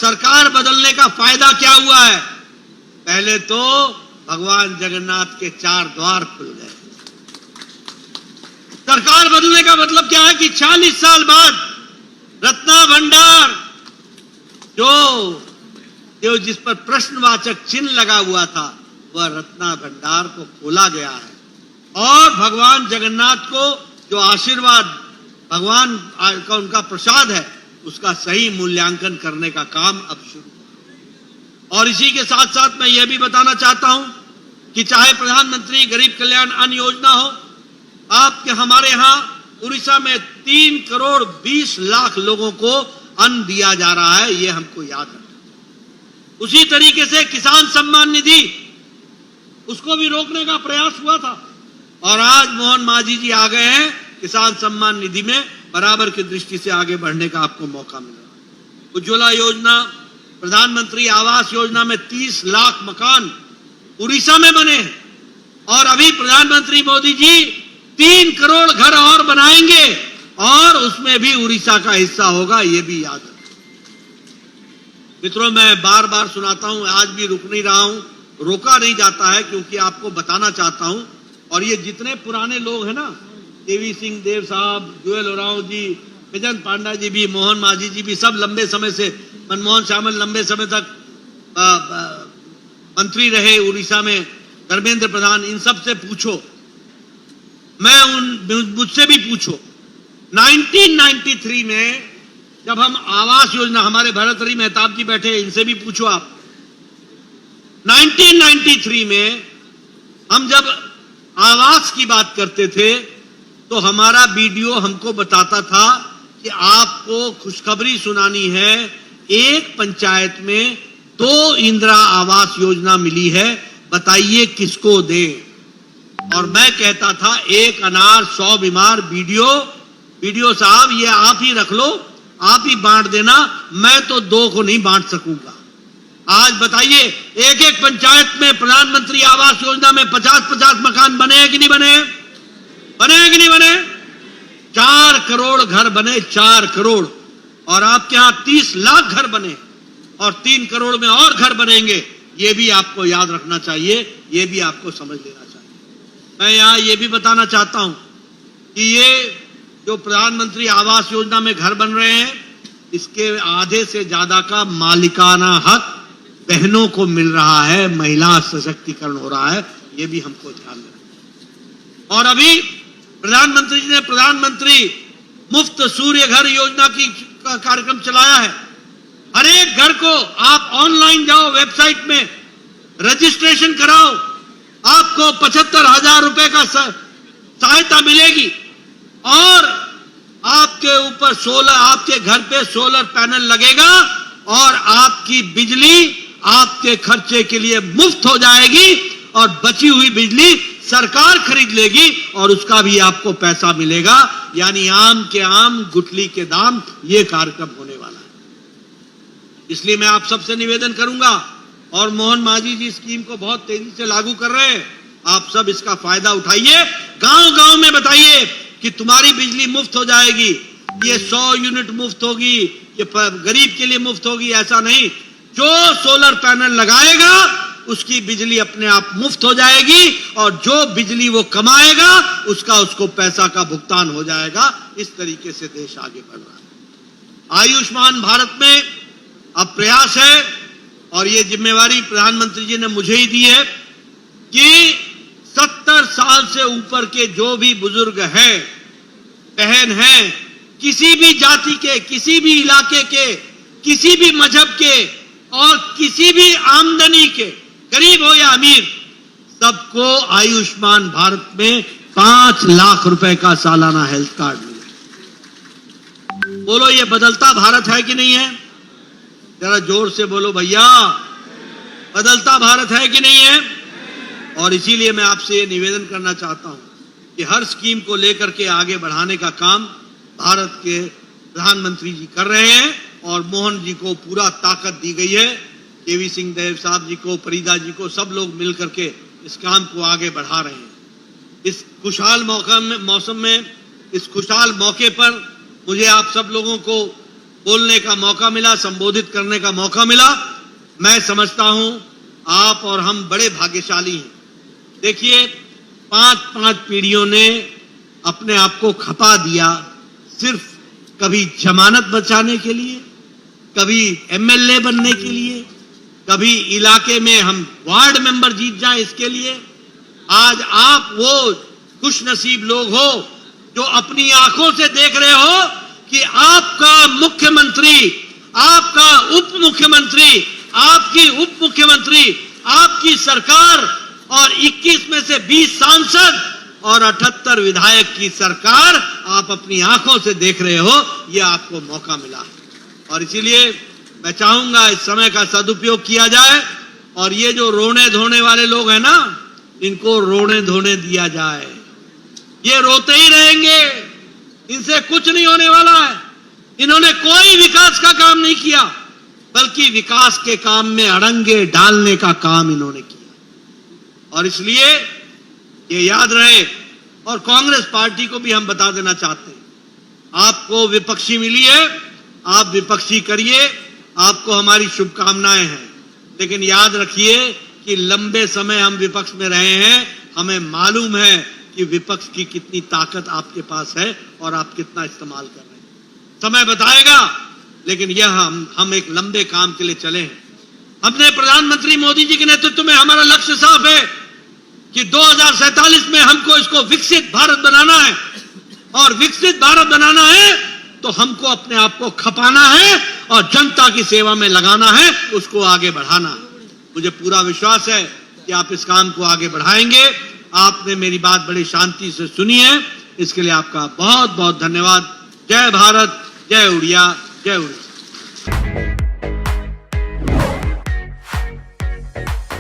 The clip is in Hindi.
सरकार बदलने का फायदा क्या हुआ है? पहले तो भगवान जगन्नाथ के 4 द्वार खुल गए। सरकार बदलने का मतलब क्या है कि 40 साल बाद रत्ना भंडार जो जिस पर प्रश्नवाचक चिन्ह लगा हुआ था, वह रत्ना भंडार को खोला गया है और भगवान जगन्नाथ को जो आशीर्वाद भगवान का उनका प्रसाद है, उसका सही मूल्यांकन करने का काम अब शुरू हुआ। और इसी के साथ साथ मैं यह भी बताना चाहता हूं कि चाहे प्रधानमंत्री गरीब कल्याण अन्न योजना हो, आपके हमारे यहां उड़ीसा में 3 करोड़ 20 लाख लोगों को अन्न दिया जा रहा है, यह हमको याद रखना। उसी तरीके से किसान सम्मान निधि, उसको भी रोकने का प्रयास हुआ था और आज मोहन मांझी जी आ गए हैं। किसान सम्मान निधि में बराबर की दृष्टि से आगे बढ़ने का आपको मौका मिल रहा है। उज्ज्वला योजना, प्रधानमंत्री आवास योजना में 30 लाख मकान उड़ीसा में बने हैं और अभी प्रधानमंत्री मोदी जी 3 करोड़ घर और बनाएंगे और उसमें भी उड़ीसा का हिस्सा होगा, यह भी याद रखें। मित्रों, मैं बार बार सुनाता हूं, आज भी रुक नहीं रहा हूं, रोका नहीं जाता है क्योंकि आपको बताना चाहता हूं। और ये जितने पुराने लोग हैं ना, केवी सिंह देव साहब, जुएल ओरांव जी, विजयंत पांडा जी भी, मोहन मांझी जी भी, सब लंबे समय से, मनमोहन श्यामल लंबे समय तक मंत्री रहे उड़ीसा में, धर्मेंद्र प्रधान, इन सब से पूछो, मुझसे भी पूछो। 1993 में जब हम आवास योजना, हमारे भरतहरि मेहताब जी बैठे, इनसे भी पूछो आप, 1993 में हम जब आवास की बात करते थे तो हमारा बीडीओ हमको बताता था कि आपको खुशखबरी सुनानी है, एक पंचायत में 2 इंदिरा आवास योजना मिली है, बताइए किसको दें। और मैं कहता था, 1 अनार 100 बीमार। बीडीओ साहब, ये आप ही रख लो, आप ही बांट देना, मैं तो 2 को नहीं बांट सकूंगा। आज बताइए, एक पंचायत में प्रधानमंत्री आवास योजना में 50-50 मकान बने हैं कि नहीं बने? बने हैं कि नहीं बने? 4 करोड़ घर बने, 4 करोड़। और आपके यहां 30 लाख घर बने और 3 करोड़ में और घर बनेंगे, यह भी आपको याद रखना चाहिए, यह भी आपको समझ लेना चाहिए। मैं यहां यह भी बताना चाहता हूं कि ये जो प्रधानमंत्री आवास योजना में घर बन रहे हैं, इसके आधे से ज्यादा का मालिकाना हक बहनों को मिल रहा है, महिला सशक्तिकरण हो रहा है, यह भी हमको ध्यान रखना। और अभी प्रधानमंत्री जी ने प्रधानमंत्री मुफ्त सूर्य घर योजना की कार्यक्रम चलाया है। हर एक घर को आप ऑनलाइन जाओ, वेबसाइट में रजिस्ट्रेशन कराओ, आपको 75,000 रुपए का सहायता मिलेगी और आपके ऊपर आपके घर पे सोलर पैनल लगेगा और आपकी बिजली आपके खर्चे के लिए मुफ्त हो जाएगी और बची हुई बिजली सरकार खरीद लेगी और उसका भी आपको पैसा मिलेगा। यानी आम के आम, गुठली के दाम, ये कार्यक्रम होने वाला है। इसलिए मैं आप सबसे निवेदन करूंगा, और मोहन मांझी जी स्कीम को बहुत तेजी से लागू कर रहे हैं, आप सब इसका फायदा उठाइए, गांव-गांव में बताइए कि तुम्हारी बिजली मुफ्त हो जाएगी, ये 100 यूनिट मुफ्त होगी, ये गरीब के लिए मुफ्त होगी, ऐसा नहीं। जो सोलर पैनल लगाएगा उसकी बिजली अपने आप मुफ्त हो जाएगी और जो बिजली वो कमाएगा उसको पैसा का भुगतान हो जाएगा। इस तरीके से देश आगे बढ़ रहा है। आयुष्मान भारत में अब प्रयास है और ये जिम्मेवारी प्रधानमंत्री जी ने मुझे ही दी है कि 70 साल से ऊपर के जो भी बुजुर्ग हैं, बहन हैं, किसी भी जाति के, किसी भी इलाके के, किसी भी मजहब के और किसी भी आमदनी के, गरीब हो या अमीर, सबको आयुष्मान भारत में 5 लाख रुपए का सालाना हेल्थ कार्ड मिले। बोलो, ये बदलता भारत है कि नहीं है? जरा जोर से बोलो भैया, बदलता भारत है कि नहीं है? और इसीलिए मैं आपसे ये निवेदन करना चाहता हूं कि हर स्कीम को लेकर के आगे बढ़ाने का काम भारत के प्रधानमंत्री जी कर रहे हैं और मोहन जी को पूरा ताकत दी गई है। केवी सिंह देव साहब जी को, फरीदा जी को, सब लोग मिलकर के इस काम को आगे बढ़ा रहे हैं। इस खुशहाल मौसम में, इस खुशहाल मौके पर मुझे आप सब लोगों को बोलने का मौका मिला, संबोधित करने का मौका मिला। मैं समझता हूं आप और हम बड़े भाग्यशाली हैं। देखिए, 5-5 पीढ़ियों ने अपने आप को खपा दिया, सिर्फ कभी जमानत बचाने के लिए, कभी एमएलए बनने के लिए, कभी इलाके में हम वार्ड मेंबर जीत जाएं इसके लिए। आज आप वो खुशनसीब लोग हो जो अपनी आंखों से देख रहे हो कि आपका मुख्यमंत्री, आपका उप मुख्यमंत्री, आपकी उप मुख्यमंत्री, आपकी सरकार और 21 में से 20 सांसद और 78 विधायक की सरकार आप अपनी आंखों से देख रहे हो। यह आपको मौका मिला है और इसीलिए मैं चाहूंगा इस समय का सदुपयोग किया जाए और ये जो रोने धोने वाले लोग हैं ना, इनको रोने धोने दिया जाए। ये रोते ही रहेंगे, इनसे कुछ नहीं होने वाला है। इन्होंने कोई विकास का काम नहीं किया, बल्कि विकास के काम में अड़ंगे डालने का काम इन्होंने किया। और इसलिए ये याद रहे, और कांग्रेस पार्टी को भी हम बता देना चाहते हैं, आपको विपक्षी मिली है, आप विपक्षी करिए, आपको हमारी शुभकामनाएं हैं। लेकिन याद रखिए कि लंबे समय हम विपक्ष में रहे हैं, हमें मालूम है कि विपक्ष की कितनी ताकत आपके पास है और आप कितना इस्तेमाल कर रहे हैं। समय बताएगा, लेकिन यह हम एक लंबे काम के लिए चले हैं। हमने प्रधानमंत्री मोदी जी के नेतृत्व में हमारा लक्ष्य साफ है कि 2047 में हमको इसको विकसित भारत बनाना है, और विकसित भारत बनाना है तो हमको अपने आप को खपाना है और जनता की सेवा में लगाना है, उसको आगे बढ़ाना है। मुझे पूरा विश्वास है कि आप इस काम को आगे बढ़ाएंगे। आपने मेरी बात बड़ी शांति से सुनी है, इसके लिए आपका बहुत बहुत धन्यवाद। जय भारत, जय उड़िया, जय उड़ीसा।